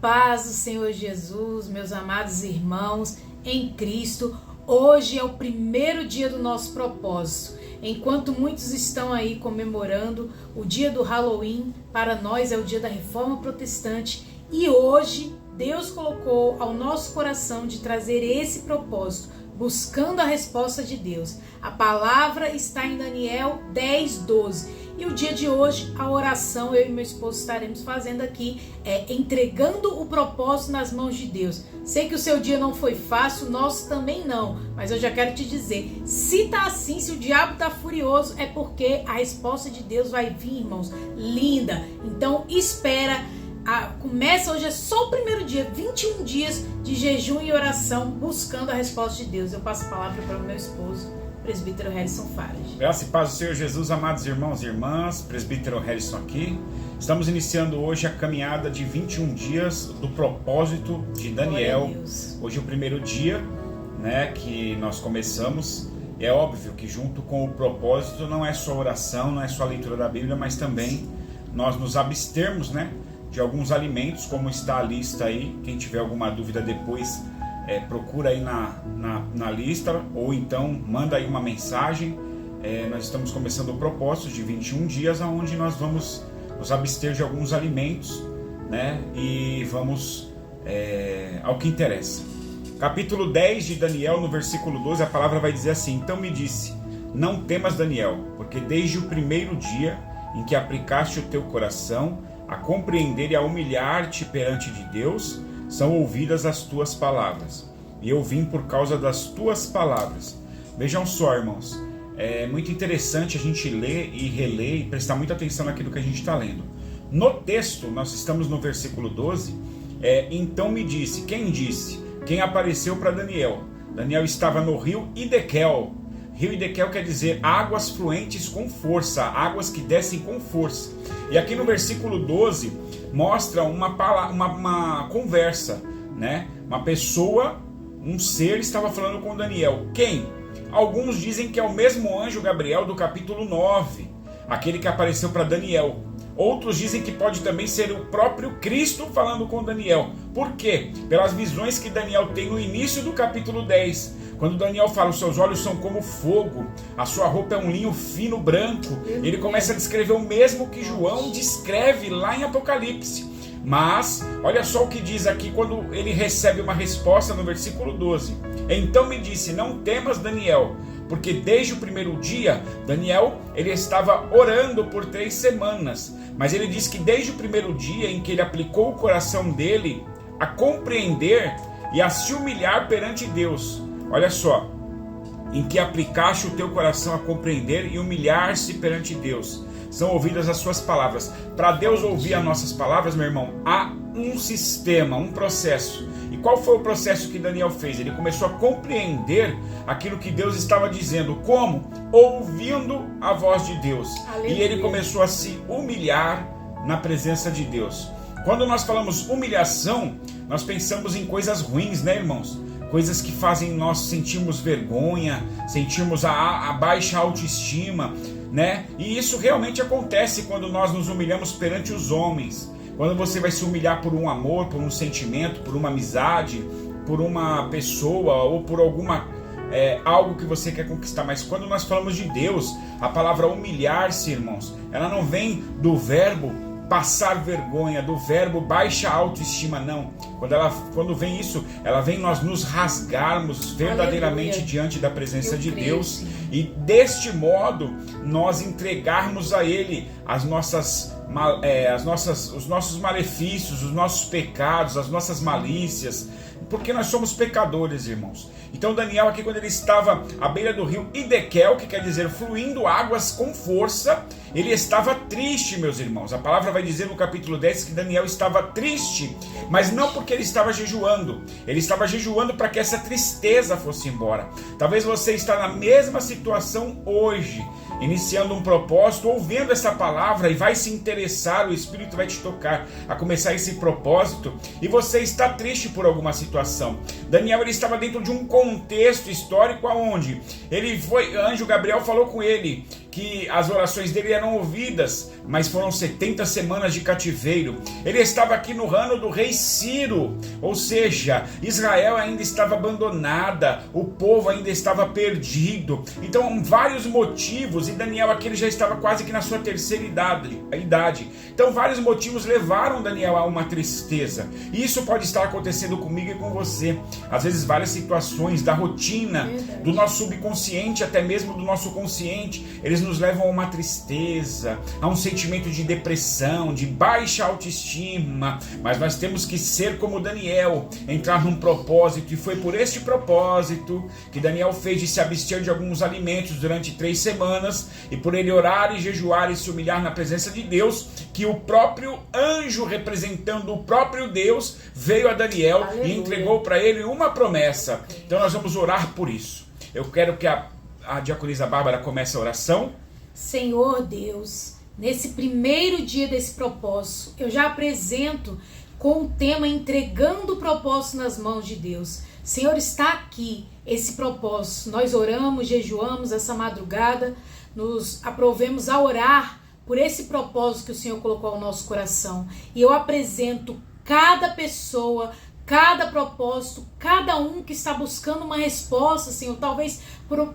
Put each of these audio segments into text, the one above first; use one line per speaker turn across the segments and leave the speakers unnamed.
paz do Senhor Jesus, meus amados irmãos em Cristo. Hoje é o primeiro dia do nosso propósito. Enquanto muitos estão aí comemorando o dia do Halloween, para nós é o dia da Reforma Protestante. E hoje Deus colocou ao nosso coração de trazer esse propósito, buscando a resposta de Deus. A palavra está em Daniel 10:12. E o dia de hoje, a oração, eu e meu esposo estaremos fazendo aqui, entregando o propósito nas mãos de Deus. Sei que o seu dia não foi fácil, o nosso também não, mas eu já quero te dizer, se tá assim, se o diabo tá furioso, é porque a resposta de Deus vai vir, irmãos, linda. Então espera, começa hoje, é só o primeiro dia, 21 dias de jejum e oração, buscando a resposta de Deus. Eu passo a palavra para o meu esposo, presbítero Harrison Fares.
Graça e paz do Senhor Jesus, amados irmãos e irmãs, presbítero Harrison aqui. Estamos iniciando hoje a caminhada de 21 dias do propósito de Daniel. Hoje é o primeiro dia, que nós começamos. É óbvio que junto com o propósito não é só oração, não é só a leitura da Bíblia, mas também nós nos abstermos, de alguns alimentos, como está a lista aí. Quem tiver alguma dúvida depois, procura aí na lista, ou então manda aí uma mensagem. Nós estamos começando o propósito de 21 dias, onde nós vamos nos abster de alguns alimentos, e vamos ao que interessa. Capítulo 10 de Daniel, no versículo 12, a palavra vai dizer assim: então me disse, não temas, Daniel, porque desde o primeiro dia em que aplicaste o teu coração a compreender e a humilhar-te perante de Deus, são ouvidas as tuas palavras, e eu vim por causa das tuas palavras. Vejam só, irmãos, é muito interessante a gente ler e reler e prestar muita atenção naquilo que a gente está lendo. No texto, nós estamos no versículo 12, então me disse. Quem disse? Quem apareceu para Daniel? Daniel estava no rio Hidekel. Rio Hidekel quer dizer águas fluentes com força, águas que descem com força. E aqui no versículo 12 mostra uma conversa, Uma pessoa, um ser estava falando com Daniel. Quem? Alguns dizem que é o mesmo anjo Gabriel do capítulo 9, aquele que apareceu para Daniel. Outros dizem que pode também ser o próprio Cristo falando com Daniel. Por quê? Pelas visões que Daniel tem no início do capítulo 10. Quando Daniel fala, os seus olhos são como fogo, a sua roupa é um linho fino branco. Ele começa a descrever o mesmo que João descreve lá em Apocalipse. Mas, olha só o que diz aqui quando ele recebe uma resposta no versículo 12. Então me disse, não temas, Daniel, porque desde o primeiro dia, Daniel, ele estava orando por 3 semanas. Mas ele diz que desde o primeiro dia em que ele aplicou o coração dele a compreender e a se humilhar perante Deus, olha só, em que aplicaste o teu coração a compreender e humilhar-se perante Deus, são ouvidas as suas palavras. Para Deus ouvir as nossas palavras, meu irmão, há um sistema, um processo. E qual foi o processo que Daniel fez? Ele começou a compreender aquilo que Deus estava dizendo. Como? Ouvindo a voz de Deus. Aleluia. E ele começou a se humilhar na presença de Deus. Quando nós falamos humilhação, nós pensamos em coisas ruins, irmãos? Coisas que fazem nós sentirmos vergonha, sentirmos a baixa autoestima, E isso realmente acontece quando nós nos humilhamos perante os homens. Quando você vai se humilhar por um amor, por um sentimento, por uma amizade, por uma pessoa ou por algo que você quer conquistar. Mas quando nós falamos de Deus, a palavra humilhar-se, irmãos, ela não vem do verbo passar vergonha, do verbo baixa autoestima, não. Quando vem isso, ela vem nós nos rasgarmos verdadeiramente diante da presença de Deus, e deste modo nós entregarmos a Ele os nossos malefícios, os nossos pecados, as nossas malícias, porque nós somos pecadores, irmãos. Então Daniel aqui, quando ele estava à beira do rio Hidekel, que quer dizer fluindo águas com força, ele estava triste, meus irmãos. A palavra vai dizer no capítulo 10 que Daniel estava triste, mas não porque ele estava jejuando. Ele estava jejuando para que essa tristeza fosse embora. Talvez você está na mesma situação hoje, iniciando um propósito, ouvindo essa palavra e vai se interessar, o Espírito vai te tocar a começar esse propósito, e você está triste por alguma situação. Daniel, ele estava dentro de um contexto histórico onde anjo Gabriel falou com ele que as orações dele eram ouvidas, mas foram 70 semanas de cativeiro. Ele estava aqui no ano do rei Ciro, ou seja, Israel ainda estava abandonada, o povo ainda estava perdido. Então, vários motivos, e Daniel aqui ele já estava quase que na sua terceira idade. Então, vários motivos levaram Daniel a uma tristeza. E isso pode estar acontecendo comigo e com você. Às vezes, várias situações da rotina, do nosso subconsciente, até mesmo do nosso consciente, eles nos levam a uma tristeza, a um sentimento de depressão, de baixa autoestima. Mas nós temos que ser como Daniel, entrar num propósito, e foi por este propósito que Daniel fez de se abster de alguns alimentos durante 3 semanas, e por ele orar e jejuar e se humilhar na presença de Deus, que o próprio anjo representando o próprio Deus veio a Daniel. Aleluia. E entregou para ele uma promessa. Então nós vamos orar por isso. Eu quero que a diaconisa Bárbara comece a oração.
Senhor Deus, nesse primeiro dia desse propósito, eu já apresento com o tema entregando o propósito nas mãos de Deus. Senhor, está aqui esse propósito. Nós oramos, jejuamos essa madrugada, nos aprovemos a orar por esse propósito que o Senhor colocou ao nosso coração. E eu apresento cada pessoa, cada propósito, cada um que está buscando uma resposta, Senhor, talvez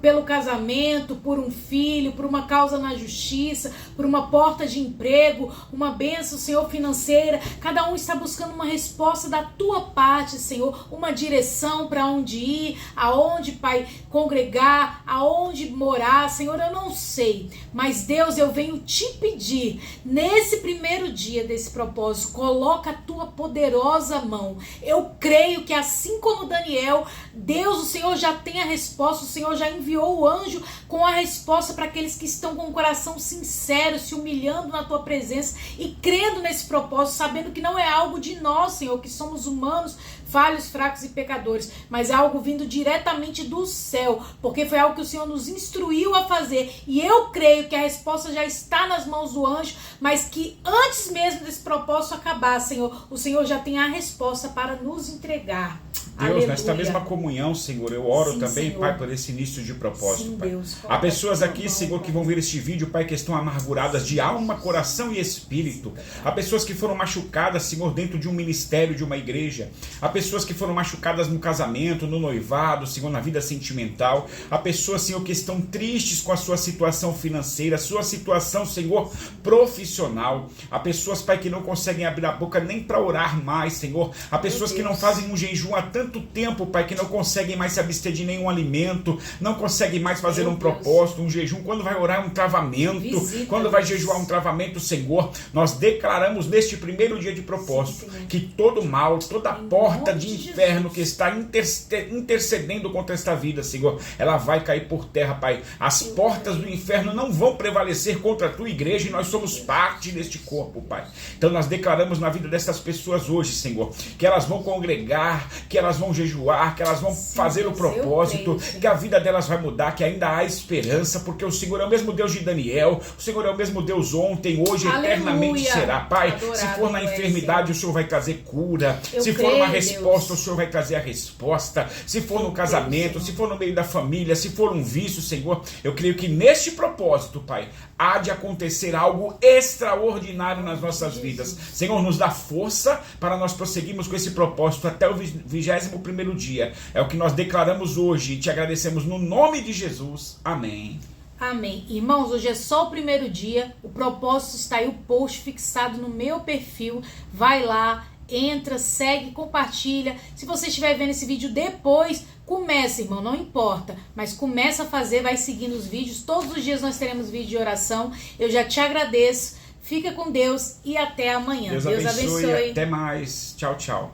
pelo casamento, por um filho, por uma causa na justiça, por uma porta de emprego, uma bênção, Senhor, financeira. Cada um está buscando uma resposta da tua parte, Senhor, uma direção para onde ir, aonde, Pai, congregar, aonde morar, Senhor, eu não sei, mas Deus, eu venho te pedir, nesse primeiro dia desse propósito, coloca a tua poderosa mão. Eu creio que assim como Daniel, Deus, o Senhor já tem a resposta, o Senhor já enviou o anjo com a resposta para aqueles que estão com o coração sincero, se humilhando na tua presença e crendo nesse propósito, sabendo que não é algo de nós, Senhor, que somos humanos, falhos, fracos e pecadores, mas é algo vindo diretamente do céu, porque foi algo que o Senhor nos instruiu a fazer, e eu creio que a resposta já está nas mãos do anjo, mas que antes mesmo desse propósito acabar, Senhor, o Senhor já tem a resposta para nos entregar.
Deus,
Aleluia.
nesta mesma comunhão, Senhor, eu oro
Sim,
também,
Senhor.
Pai, por esse início de propósito,
Sim,
Pai.
Deus,
Há pessoas aqui, Senhor, que vão ver este vídeo, Pai, que estão amarguradas de alma, coração e espírito. Há pessoas que foram machucadas, Senhor, dentro de um ministério, de uma igreja. Há pessoas que foram machucadas no casamento, no noivado, Senhor, na vida sentimental. Há pessoas, Senhor, que estão tristes com a sua situação financeira, sua situação, Senhor, profissional. Há pessoas, Pai, que não conseguem abrir a boca nem para orar mais, Senhor. Há pessoas que não fazem um jejum há tanto tempo, Pai, que não conseguem mais se abster de nenhum alimento, não conseguem mais fazer um propósito, um jejum. Quando vai orar, um travamento. Quando vai jejuar, um travamento, Senhor. Nós declaramos neste primeiro dia de propósito que todo mal, toda porta de inferno que está intercedendo contra esta vida, Senhor, ela vai cair por terra, Pai. As portas do inferno não vão prevalecer contra a tua igreja, e nós somos parte deste corpo, Pai. Então nós declaramos na vida dessas pessoas hoje, Senhor, que elas vão congregar, que elas vão jejuar, que elas vão fazer o propósito, que a vida delas vai mudar, que ainda há esperança, porque o Senhor é o mesmo Deus de Daniel, o Senhor é o mesmo Deus ontem, hoje,
Aleluia.
Eternamente será. Pai,
Adorado,
se for na enfermidade, o Senhor vai trazer cura. Se for uma resposta, o Senhor vai trazer a resposta. Se for no casamento, se for no meio da família, se for um vício, Senhor, eu creio que neste propósito, Pai, há de acontecer algo extraordinário nas nossas vidas. Senhor, nos dá força para nós prosseguirmos com esse propósito até o 21º dia. É o que nós declaramos hoje e te agradecemos no nome de Jesus. Amém.
Amém. Irmãos, hoje é só o primeiro dia, o propósito está aí, o post fixado no meu perfil, vai lá, entra, segue, compartilha. Se você estiver vendo esse vídeo depois, começa, irmão, não importa, mas começa a fazer, vai seguindo os vídeos, todos os dias nós teremos vídeo de oração. Eu já te agradeço, fica com Deus e até amanhã.
Deus abençoe. Até mais. Tchau, tchau.